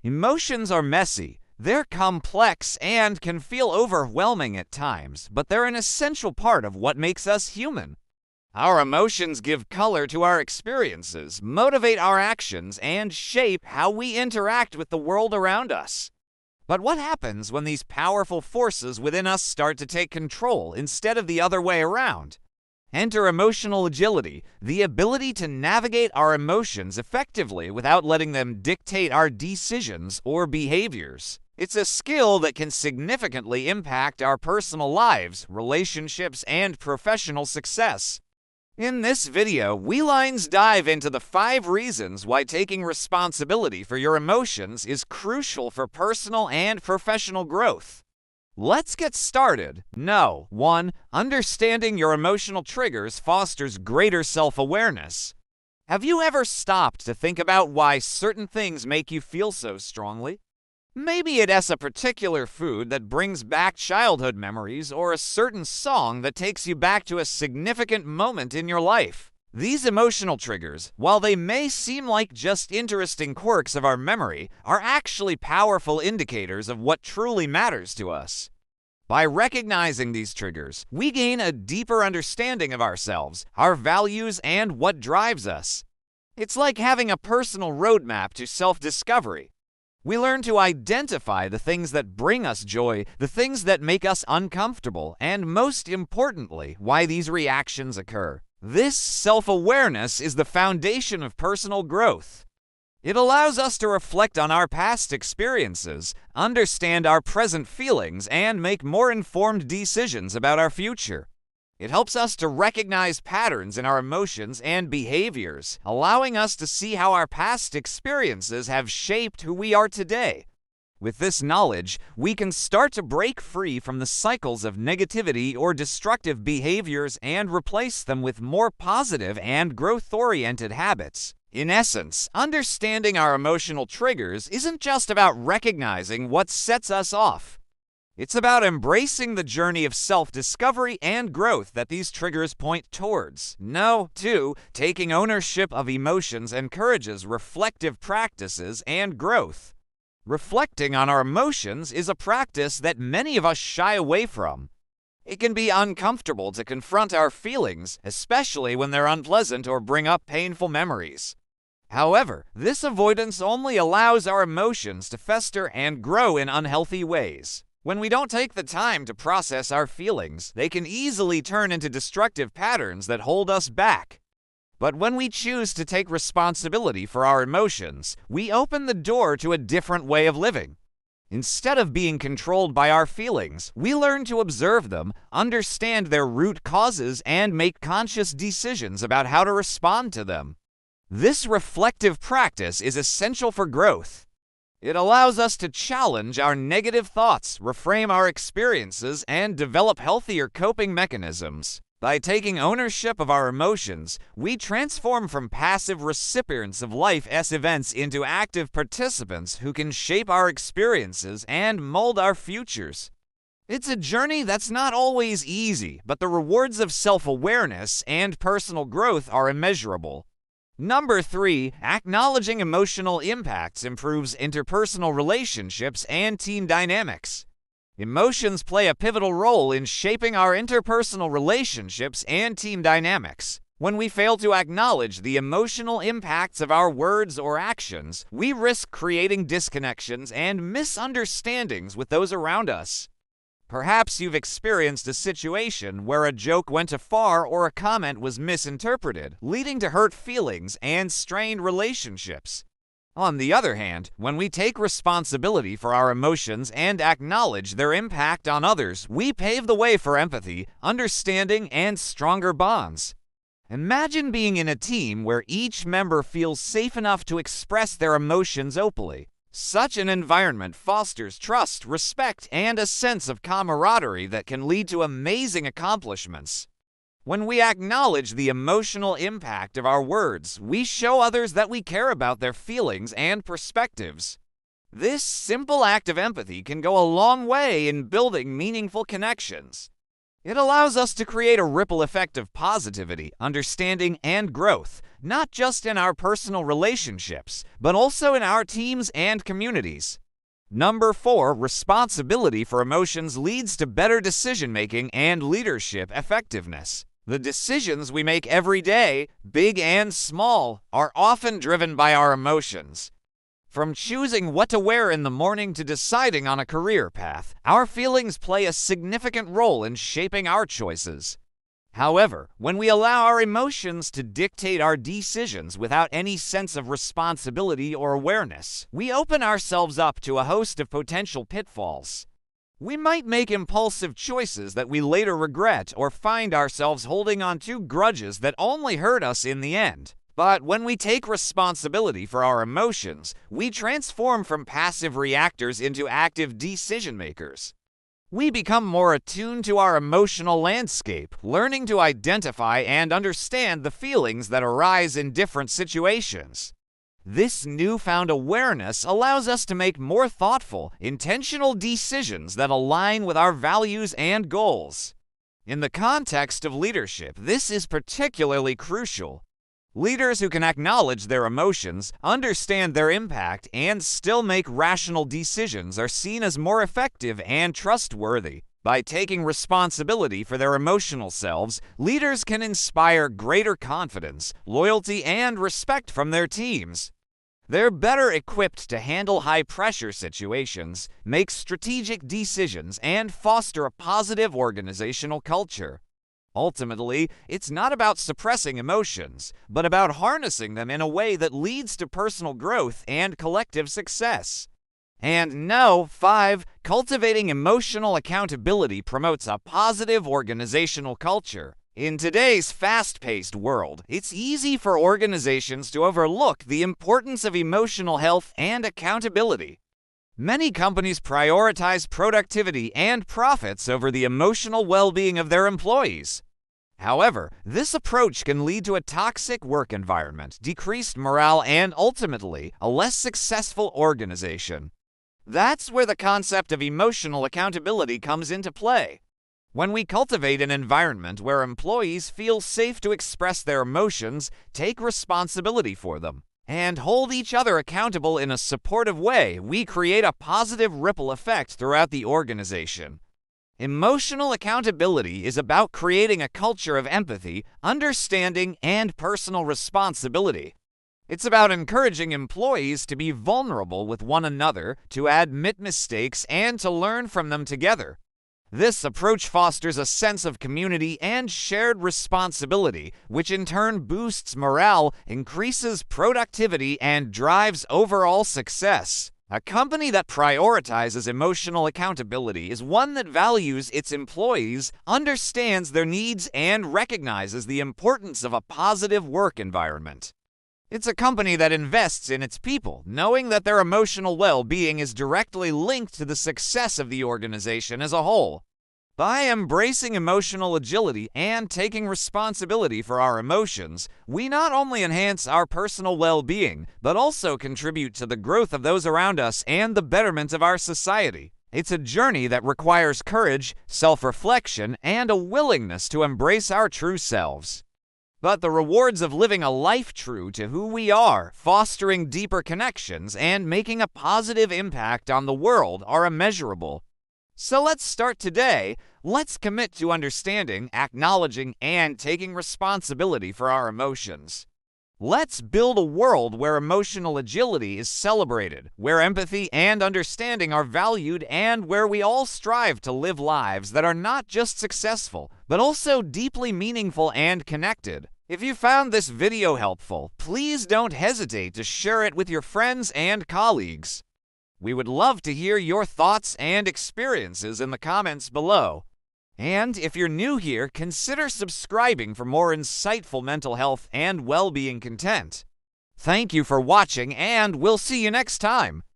Emotions are messy. They're complex and can feel overwhelming at times, but they're an essential part of what makes us human. Our emotions give color to our experiences, motivate our actions, and shape how we interact with the world around us. But what happens when these powerful forces within us start to take control instead of the other way around? Enter emotional agility, the ability to navigate our emotions effectively without letting them dictate our decisions or behaviors. It's a skill that can significantly impact our personal lives, relationships, and professional success. In this video, we lines dive into the 5 reasons why taking responsibility for your emotions is crucial for personal and professional growth. Let's get started. 1. Understanding your emotional triggers fosters greater self-awareness. Have you ever stopped to think about why certain things make you feel so strongly? Maybe it's a particular food that brings back childhood memories or a certain song that takes you back to a significant moment in your life. These emotional triggers, while they may seem like just interesting quirks of our memory, are actually powerful indicators of what truly matters to us. By recognizing these triggers, we gain a deeper understanding of ourselves, our values, and what drives us. It's like having a personal roadmap to self-discovery. We learn to identify the things that bring us joy, the things that make us uncomfortable, and most importantly, why these reactions occur. This self-awareness is the foundation of personal growth. It allows us to reflect on our past experiences, understand our present feelings, and make more informed decisions about our future. It helps us to recognize patterns in our emotions and behaviors, allowing us to see how our past experiences have shaped who we are today. With this knowledge, we can start to break free from the cycles of negativity or destructive behaviors and replace them with more positive and growth-oriented habits. In essence, understanding our emotional triggers isn't just about recognizing what sets us off. It's about embracing the journey of self-discovery and growth that these triggers point towards. 2. Taking ownership of emotions encourages reflective practices and growth. Reflecting on our emotions is a practice that many of us shy away from. It can be uncomfortable to confront our feelings, especially when they're unpleasant or bring up painful memories. However, this avoidance only allows our emotions to fester and grow in unhealthy ways. When we don't take the time to process our feelings, they can easily turn into destructive patterns that hold us back. But when we choose to take responsibility for our emotions, we open the door to a different way of living. Instead of being controlled by our feelings, we learn to observe them, understand their root causes, and make conscious decisions about how to respond to them. This reflective practice is essential for growth. It allows us to challenge our negative thoughts, reframe our experiences, and develop healthier coping mechanisms. By taking ownership of our emotions, we transform from passive recipients of life's events into active participants who can shape our experiences and mold our futures. It's a journey that's not always easy, but the rewards of self-awareness and personal growth are immeasurable. 3. Acknowledging emotional impacts improves interpersonal relationships and team dynamics. Emotions play a pivotal role in shaping our interpersonal relationships and team dynamics. When we fail to acknowledge the emotional impacts of our words or actions, we risk creating disconnections and misunderstandings with those around us. Perhaps you've experienced a situation where a joke went too far or a comment was misinterpreted, leading to hurt feelings and strained relationships. On the other hand, when we take responsibility for our emotions and acknowledge their impact on others, we pave the way for empathy, understanding, and stronger bonds. Imagine being in a team where each member feels safe enough to express their emotions openly. Such an environment fosters trust, respect, and a sense of camaraderie that can lead to amazing accomplishments. When we acknowledge the emotional impact of our words, we show others that we care about their feelings and perspectives. This simple act of empathy can go a long way in building meaningful connections. It allows us to create a ripple effect of positivity, understanding, and growth, not just in our personal relationships, but also in our teams and communities. Number 4, responsibility for emotions leads to better decision-making and leadership effectiveness. The decisions we make every day, big and small, are often driven by our emotions. From choosing what to wear in the morning to deciding on a career path, our feelings play a significant role in shaping our choices. However, when we allow our emotions to dictate our decisions without any sense of responsibility or awareness, we open ourselves up to a host of potential pitfalls. We might make impulsive choices that we later regret or find ourselves holding on to grudges that only hurt us in the end. But when we take responsibility for our emotions, we transform from passive reactors into active decision makers. We become more attuned to our emotional landscape, learning to identify and understand the feelings that arise in different situations. This newfound awareness allows us to make more thoughtful, intentional decisions that align with our values and goals. In the context of leadership, this is particularly crucial. Leaders who can acknowledge their emotions, understand their impact, and still make rational decisions are seen as more effective and trustworthy. By taking responsibility for their emotional selves, leaders can inspire greater confidence, loyalty, and respect from their teams. They're better equipped to handle high-pressure situations, make strategic decisions, and foster a positive organizational culture. Ultimately, it's not about suppressing emotions, but about harnessing them in a way that leads to personal growth and collective success. And no, 5, cultivating emotional accountability promotes a positive organizational culture. In today's fast-paced world, it's easy for organizations to overlook the importance of emotional health and accountability. Many companies prioritize productivity and profits over the emotional well-being of their employees. However, this approach can lead to a toxic work environment, decreased morale, and ultimately, a less successful organization. That's where the concept of emotional accountability comes into play. When we cultivate an environment where employees feel safe to express their emotions, take responsibility for them, and hold each other accountable in a supportive way, we create a positive ripple effect throughout the organization. Emotional accountability is about creating a culture of empathy, understanding, and personal responsibility. It's about encouraging employees to be vulnerable with one another, to admit mistakes, and to learn from them together. This approach fosters a sense of community and shared responsibility, which in turn boosts morale, increases productivity, and drives overall success. A company that prioritizes emotional accountability is one that values its employees, understands their needs, and recognizes the importance of a positive work environment. It's a company that invests in its people, knowing that their emotional well-being is directly linked to the success of the organization as a whole. By embracing emotional agility and taking responsibility for our emotions, we not only enhance our personal well-being, but also contribute to the growth of those around us and the betterment of our society. It's a journey that requires courage, self-reflection, and a willingness to embrace our true selves. But the rewards of living a life true to who we are, fostering deeper connections, and making a positive impact on the world are immeasurable. So let's start today. Let's commit to understanding, acknowledging, and taking responsibility for our emotions. Let's build a world where emotional agility is celebrated, where empathy and understanding are valued, and where we all strive to live lives that are not just successful, but also deeply meaningful and connected. If you found this video helpful, please don't hesitate to share it with your friends and colleagues. We would love to hear your thoughts and experiences in the comments below. And if you're new here, consider subscribing for more insightful mental health and well-being content. Thank you for watching, and we'll see you next time.